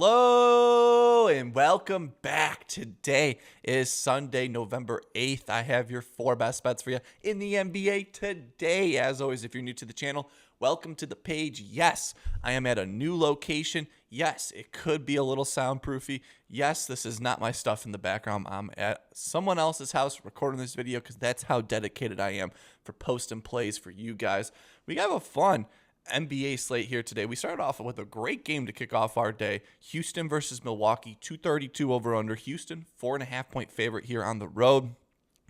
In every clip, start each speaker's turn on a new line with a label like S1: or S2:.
S1: Hello and welcome back. Today is Sunday, November 8th. I have your 4 best bets for you in the NBA today. As always, if you're new to the channel, welcome to the page. Yes, I am at a new location. Yes, it could be a little soundproofy. Yes, this is not my stuff in the background. I'm at someone else's house recording this video because that's how dedicated I am for posting plays for you guys. We have a fun NBA slate here today. We started off with a great game to kick off our day. Houston versus Milwaukee, 232 over under. Houston, 4.5-point favorite here on the road.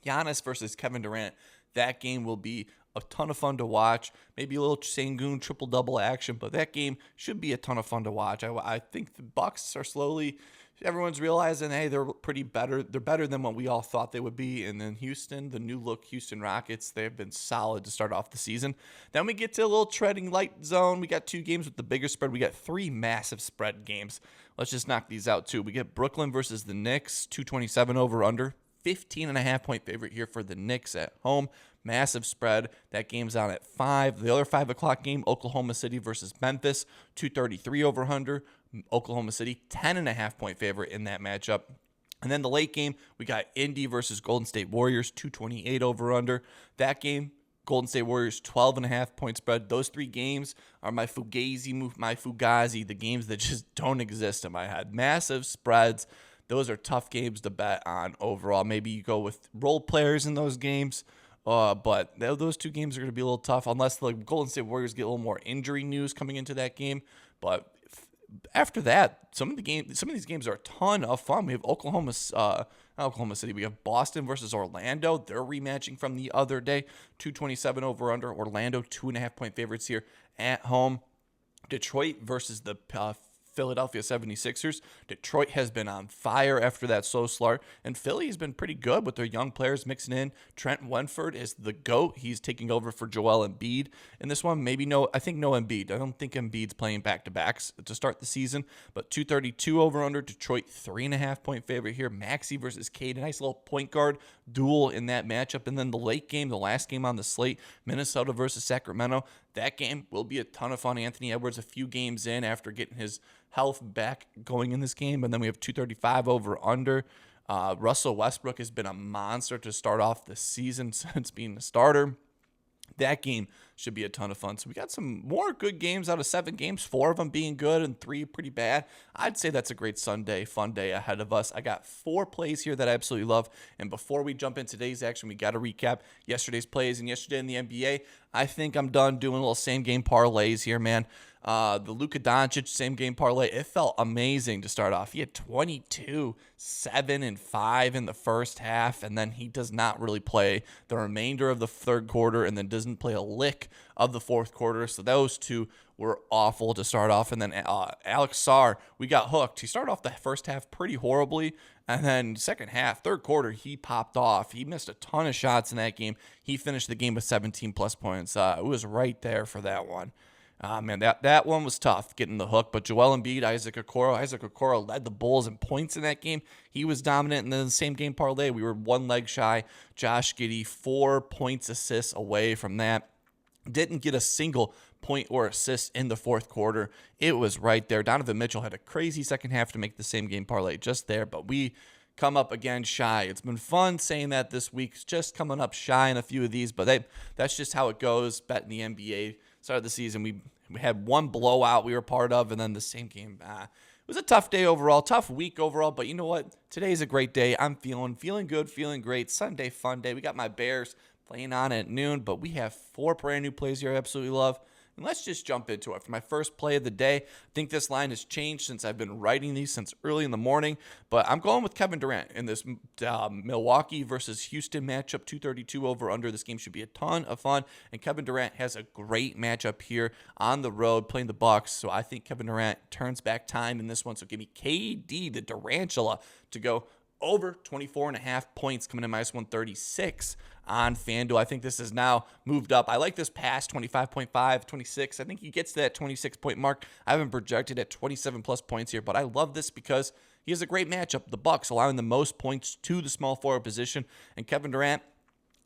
S1: Giannis versus Kevin Durant. That game will be a ton of fun to watch. Maybe a little Sangoon triple-double action, but that game should be a ton of fun to watch. I think the Bucks are slowly, everyone's realizing, hey, they're pretty better. They're better than what we all thought they would be. And then Houston, the new look Houston Rockets, they've been solid to start off the season. Then we get to a little treading light zone. We got 2 games with the bigger spread. We got 3 massive spread games. Let's just knock these out too. We get Brooklyn versus the Knicks, 227 over under. 15.5-point favorite here for the Knicks at home. Massive spread. That game's out at 5. The other 5 o'clock game, Oklahoma City versus Memphis, 233 over under. Oklahoma City, 10.5-point favorite in that matchup. And then the late game, we got Indy versus Golden State Warriors, 228 over under. That game, Golden State Warriors, 12.5-point spread. Those 3 games are my Fugazi, the games that just don't exist in my head. Massive spreads. Those are tough games to bet on overall. Maybe you go with role players in those games. But those 2 games are going to be a little tough unless the Golden State Warriors get a little more injury news coming into that game. But after that, some of these games are a ton of fun. We have Oklahoma City. We have Boston versus Orlando. They're rematching from the other day. 227 over under. Orlando, 2.5-point favorites here at home. Detroit versus the Philadelphia 76ers. Detroit has been on fire after that slow start, and Philly has been pretty good with their young players mixing in. Trent Wenford is the GOAT. He's taking over for Joel Embiid in this one. I think no Embiid. I don't think Embiid's playing back-to-backs to start the season, but 232 over under. Detroit, 3.5-point favorite here. Maxey versus Cade. A nice little point guard duel in that matchup. And then the late game, the last game on the slate, Minnesota versus Sacramento. That game will be a ton of fun. Anthony Edwards a few games in after getting his health back going in this game. And then we have 235 over under. Russell Westbrook has been a monster to start off the season since being the starter. That game should be a ton of fun. So we got some more good games out of 7 games, 4 of them being good and 3 pretty bad. I'd say that's a great Sunday, fun day ahead of us. I got 4 plays here that I absolutely love. And before we jump into today's action, we got to recap yesterday's plays. And yesterday in the NBA, I think I'm done doing little same-game parlays here, man. The Luka Doncic same-game parlay, it felt amazing to start off. He had 22, 7, and 5 in the first half, and then he does not really play the remainder of the third quarter and then doesn't play a lick of the fourth quarter. So those 2 were awful to start off. And then Alex Sarr, we got hooked. He started off the first half pretty horribly, and then second half, third quarter, he popped off. He missed a ton of shots in that game. He finished the game with 17-plus points. It was right there for that one. Man, that one was tough, getting the hook. But Joel Embiid, Isaac Okoro led the Bulls in points in that game. He was dominant. And then the same game parlay, we were 1 leg shy. Josh Giddey, 4 points assists away from that. Didn't get a single point or assist in the fourth quarter. It was right there. Donovan Mitchell had a crazy second half to make the same game parlay just there. But we come up again shy. It's been fun saying that this week. It's just coming up shy in a few of these. But that's just how it goes. Betting the NBA. Start of the season, we had 1 blowout we were part of, and then the same game. It was a tough day overall, tough week overall, but you know what? Today's a great day. I'm feeling good, feeling great. Sunday fun day. We got my Bears playing on at noon, but we have 4 brand new plays here I absolutely love. And let's just jump into it. For my first play of the day, I think this line has changed since I've been writing these since early in the morning. But I'm going with Kevin Durant in this Milwaukee versus Houston matchup, 232 over under. This game should be a ton of fun. And Kevin Durant has a great matchup here on the road playing the Bucks. So I think Kevin Durant turns back time in this one. So give me KD, the Durantula, to go over 24.5 points, coming in minus 136 on FanDuel. I think this has now moved up. I like this past 25.5, 26. I think he gets to that 26-point mark. I haven't projected at 27-plus points here, but I love this because he has a great matchup. The Bucks allowing the most points to the small forward position, and Kevin Durant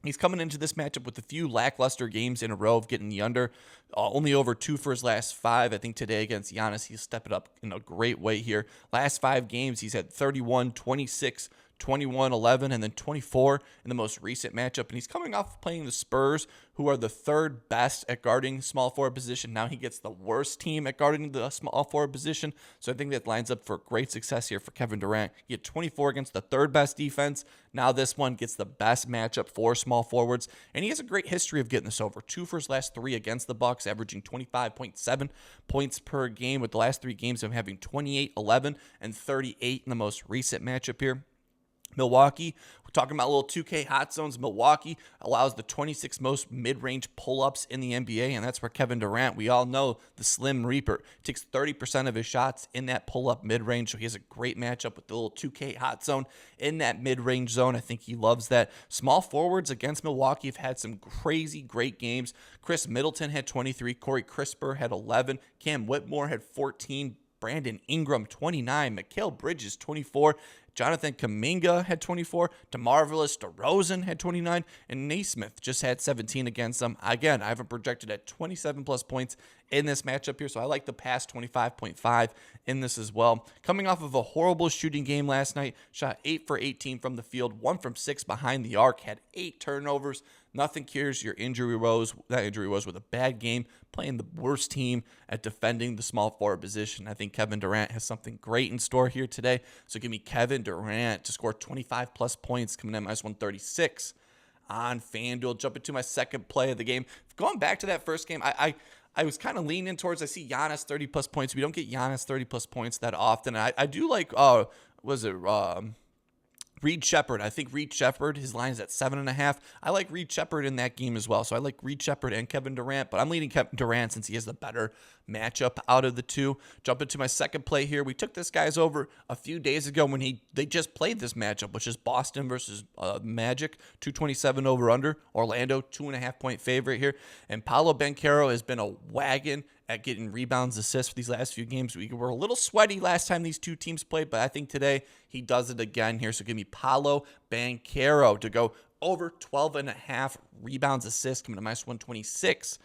S1: He's coming into this matchup with a few lackluster games in a row of getting the under, only over 2 for his last 5. I think today against Giannis, he'll step it up in a great way here. Last 5 games, he's had 31, 26, 21, 11, and then 24 in the most recent matchup. And he's coming off playing the Spurs, who are the 3rd best at guarding small forward position. Now he gets the worst team at guarding the small forward position. So I think that lines up for great success here for Kevin Durant. He had 24 against the 3rd best defense. Now this one gets the best matchup for small forwards. And he has a great history of getting this over. 2 for his last 3 against the Bucks, averaging 25.7 points per game, with the last 3 games of him having 28, 11, and 38 in the most recent matchup here. Milwaukee, we're talking about little 2K hot zones. Milwaukee allows the 26th most mid-range pull-ups in the NBA, and that's where Kevin Durant, we all know the Slim Reaper, takes 30% of his shots in that pull-up mid-range, so he has a great matchup with the little 2K hot zone in that mid-range zone. I think he loves that. Small forwards against Milwaukee have had some crazy great games. Chris Middleton had 23, Corey Crisper had 11, Cam Whitmore had 14, Brandon Ingram 29, Mikal Bridges 24, Jonathan Kuminga had 24, DeMarvelous DeRozan had 29, and Naismith just had 17 against them. Again, I have him projected at 27 plus points in this matchup here, so I like the past 25.5 in this as well. Coming off of a horrible shooting game last night, shot 8 for 18 from the field, 1 from 6 behind the arc, had 8 turnovers. Nothing cures your injury woes. That injury was with a bad game, playing the worst team at defending the small forward position. I think Kevin Durant has something great in store here today. So give me Kevin Durant to score 25 plus points, coming in minus 136 on FanDuel. Jumping to my second play of the game. Going back to that first game, I was kind of leaning towards, I see Giannis 30 plus points. We don't get Giannis 30 plus points that often. I do like, Reed Shepherd. I think Reed Shepherd, his line is at 7.5. I like Reed Shepherd in that game as well. So I like Reed Shepherd and Kevin Durant, but I'm leaning Kevin Durant since he has the better matchup out of the two. Jumping to my second play here. We took this guy's over a few days ago when they just played this matchup, which is Boston versus Magic, 227 over under. Orlando, 2.5 point favorite here. And Paolo Banchero has been a wagon at getting rebounds, assists for these last few games. We were a little sweaty last time these two teams played, but I think today he does it again here. So give me Paolo Banchero to go over 12.5 rebounds, assists, coming to minus 126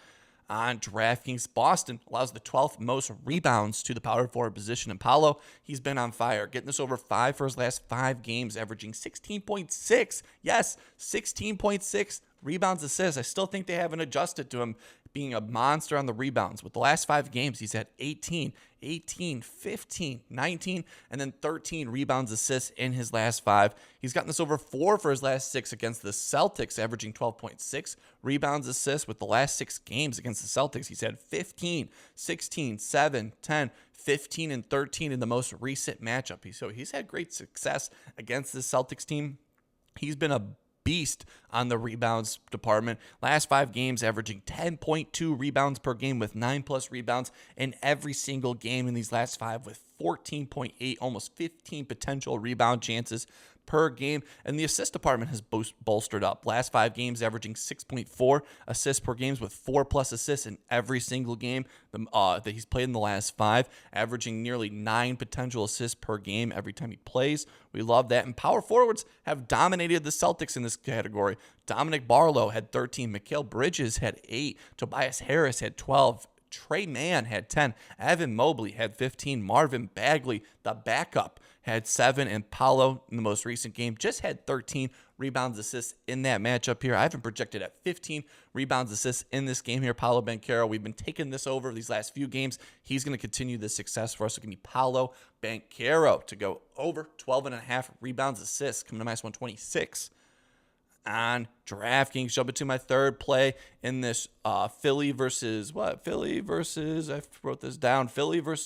S1: on DraftKings. Boston allows the 12th most rebounds to the power forward position. And Paolo, he's been on fire, getting this over 5 for his last 5 games, averaging 16.6. Yes, 16.6 rebounds, assists. I still think they haven't adjusted to him being a monster on the rebounds. With the last 5 games, he's had 18, 15, 19, and then 13 rebounds, assists in his last 5. He's gotten this over 4 for his last 6 against the Celtics, averaging 12.6 rebounds, assists. With the last 6 games against the Celtics, he's had 15, 16, 7, 10, 15, and 13 in the most recent matchup. So he's had great success against the Celtics team. He's been a beast on the rebounds department. Last 5 games averaging 10.2 rebounds per game with 9 plus rebounds in every single game in these last 5 with 14.8, almost 15 potential rebound chances per game. And the assist department has bolstered up. Last 5 games averaging 6.4 assists per game with 4 plus assists in every single game that he's played in the last 5, averaging nearly 9 potential assists per game every time he plays. We love that. And power forwards have dominated the Celtics in this category. Dominic Barlow had 13. Mikal Bridges had 8. Tobias Harris had 12. Trey Mann had 10. Evan Mobley had 15. Marvin Bagley, the backup, had 7. And Paolo, in the most recent game, just had 13 rebounds, assists in that matchup here. I have him projected at 15 rebounds, assists in this game here. Paolo Banchero, we've been taking this over these last few games. He's going to continue this success for us. So give me Paolo Banchero to go over 12.5 rebounds, assists, coming to minus 126 on DraftKings. Jumping to my third play in this Philly versus Philly versus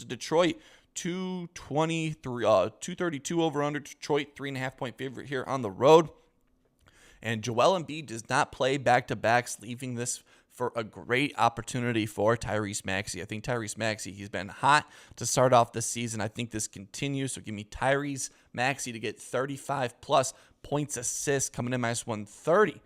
S1: Detroit. 232 over under. Detroit 3.5 point favorite here on the road. And Joel Embiid does not play back-to-backs, leaving this for a great opportunity for Tyrese Maxey. I think Tyrese Maxey, he's been hot to start off this season. I think this continues. So give me Tyrese Maxey to get 35 plus points, assists, coming in minus 130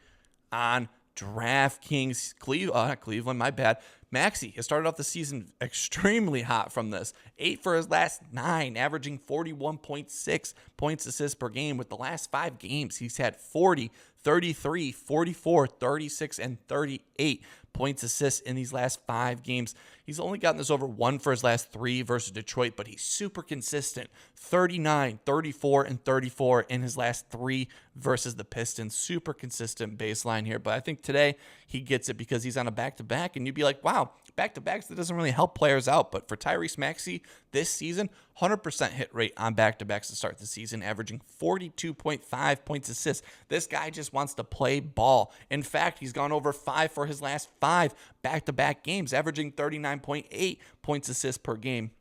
S1: on DraftKings. Cleveland, my bad. Maxey has started off the season extremely hot from this. 8 for his last 9, averaging 41.6 points assists per game. With the last 5 games, he's had 40, 33, 44, 36, and 38 points assists in these last 5 games. He's only gotten this over 1 for his last 3 versus Detroit, but he's super consistent. 39, 34, and 34 in his last 3 versus the Pistons. Super consistent baseline here, but I think today he gets it because he's on a back-to-back, and you'd be like, wow, back-to-backs, that doesn't really help players out. But for Tyrese Maxey this season, 100% hit rate on back-to-backs to start the season, averaging 42.5 points assists. This guy just wants to play ball. In fact, he's gone over 5 for his last 5 back-to-back games, averaging 39.8 points assists per game.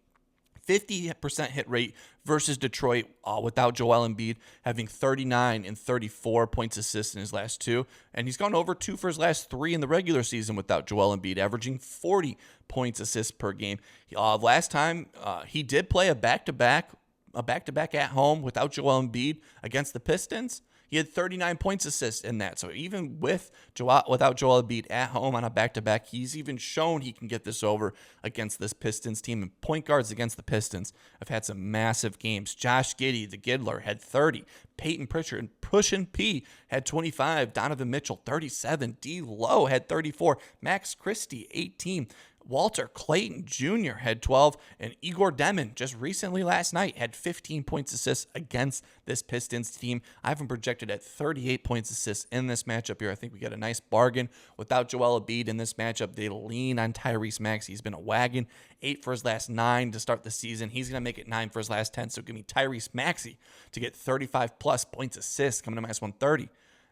S1: 50% hit rate versus Detroit without Joel Embiid, having 39 and 34 points assists in his last 2. And he's gone over 2 for his last 3 in the regular season without Joel Embiid, averaging 40 points assists per game. Last time he did play a back-to-back at home without Joel Embiid against the Pistons. He had 39 points assists in that. So even without Joel Embiid at home on a back-to-back, he's even shown he can get this over against this Pistons team. And point guards against the Pistons have had some massive games. Josh Giddey, the Giddler, had 30. Peyton Pritchard and Pushin' P had 25. Donovan Mitchell, 37. D. Lowe had 34. Max Christie, 18. Walter Clayton Jr. had 12, and Igor Demon just recently last night had 15 points assists against this Pistons team. I have him projected at 38 points assists in this matchup here. I think we got a nice bargain. Without Joel Embiid in this matchup, they lean on Tyrese Maxey. He's been a wagon. 8 for his last 9 to start the season. He's going to make it 9 for his last 10, so give me Tyrese Maxey to get 35-plus points assists coming to minus 130.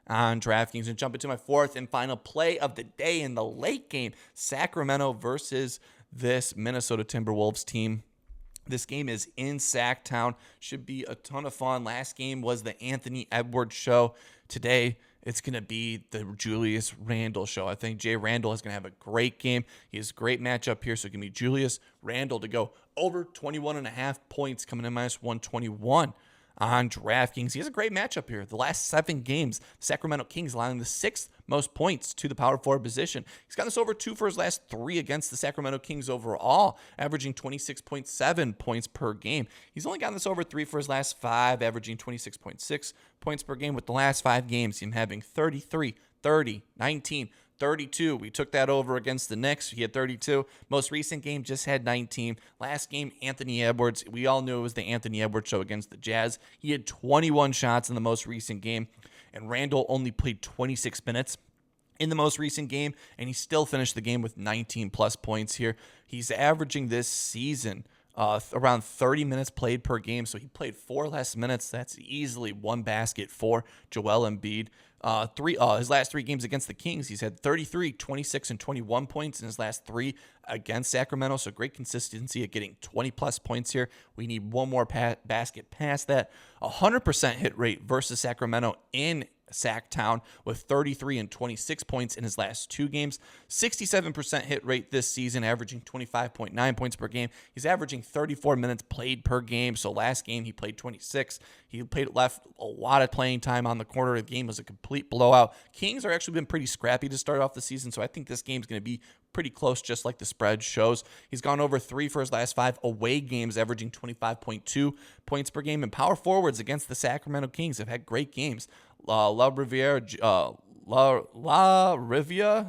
S1: On DraftKings, and jump into my 4th and final play of the day in the late game, Sacramento versus this Minnesota Timberwolves team. This game is in Sacktown. Should be a ton of fun. Last game was the Anthony Edwards show. Today, it's going to be the Julius Randle show. I think Jay Randle is going to have a great game. He has a great matchup here, so give me Julius Randle to go over 21.5 points coming in minus 121. On DraftKings, he has a great matchup here. The last 7 games, the Sacramento Kings allowing the 6th most points to the power forward position. He's got this over 2 for his last 3 against the Sacramento Kings overall, averaging 26.7 points per game. He's only gotten this over 3 for his last 5, averaging 26.6 points per game. With the last 5 games, him having 33, 30, 19, 32. We took that over against the Knicks. He had 32. Most recent game just had 19. Last game, Anthony Edwards. We all knew it was the Anthony Edwards show against the Jazz. He had 21 shots in the most recent game, and Randle only played 26 minutes in the most recent game, and he still finished the game with 19-plus points here. He's averaging this season around 30 minutes played per game, so he played 4 less minutes. That's easily 1 basket for Joel Embiid. His last 3 games against the Kings, he's had 33, 26, and 21 points in his last 3 against Sacramento. So great consistency at getting 20-plus points here. We need 1 more basket past that. 100% hit rate versus Sacramento in Sacktown with 33 and 26 points in his last 2 games. 67% hit rate this season, averaging 25.9 points per game. He's averaging 34 minutes played per game. So last game he played 26. He left a lot of playing time on the corner. The game was a complete blowout. Kings are actually been pretty scrappy to start off the season, so I think this game's going to be pretty close, just like the spread shows. He's gone over 3 for his last 5 away games, averaging 25.2 points per game. And power forwards against the Sacramento Kings have had great games. La Riviera,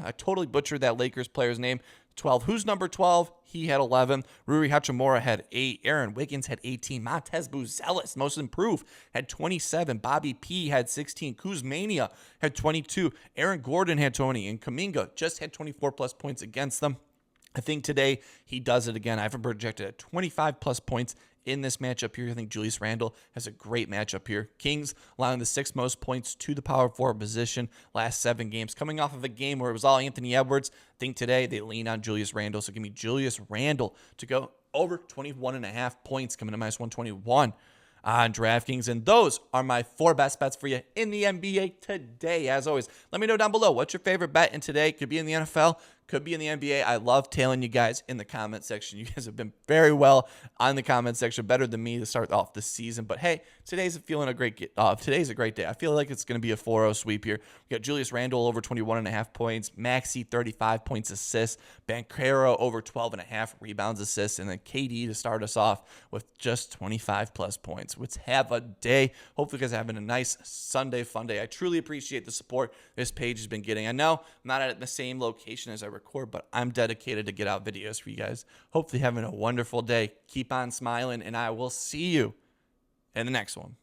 S1: I totally butchered that Lakers player's name. 12. Who's number 12? He had 11. Rui Hachimura had 8. Aaron Wiggins had 18. Montez Buzelis, most improved, had 27. Bobby P had 16. Kuzmania had 22. Aaron Gordon had 20. And Kuminga just had 24-plus points against them. I think today he does it again. I have him projected at 25-plus points in this matchup here. I think Julius Randle has a great matchup here. Kings allowing the 6th most points to the power forward position last 7 games. Coming off of a game where it was all Anthony Edwards, I think today they lean on Julius Randle. So give me Julius Randle to go over 21.5 points coming to minus 121 on DraftKings. And those are my 4 best bets for you in the NBA today. As always, let me know down below what's your favorite bet in today. Could be in the NFL, could be in the NBA. I love tailing you guys in the comment section. You guys have been very well on the comment section, better than me to start off the season. But hey, today's a great day. I feel like it's going to be a 4-0 sweep here. We got Julius Randle over 21.5 points, Maxey 35 points assists, Banchero over 12.5 rebounds assists, and then KD to start us off with just 25 plus points. Let's have a day. Hopefully you guys are having a nice Sunday fun day. I truly appreciate the support this page has been getting. I know I'm not at the same location as I record, but I'm dedicated to get out videos for you guys. Hopefully having a wonderful day. Keep on smiling, and I will see you in the next one.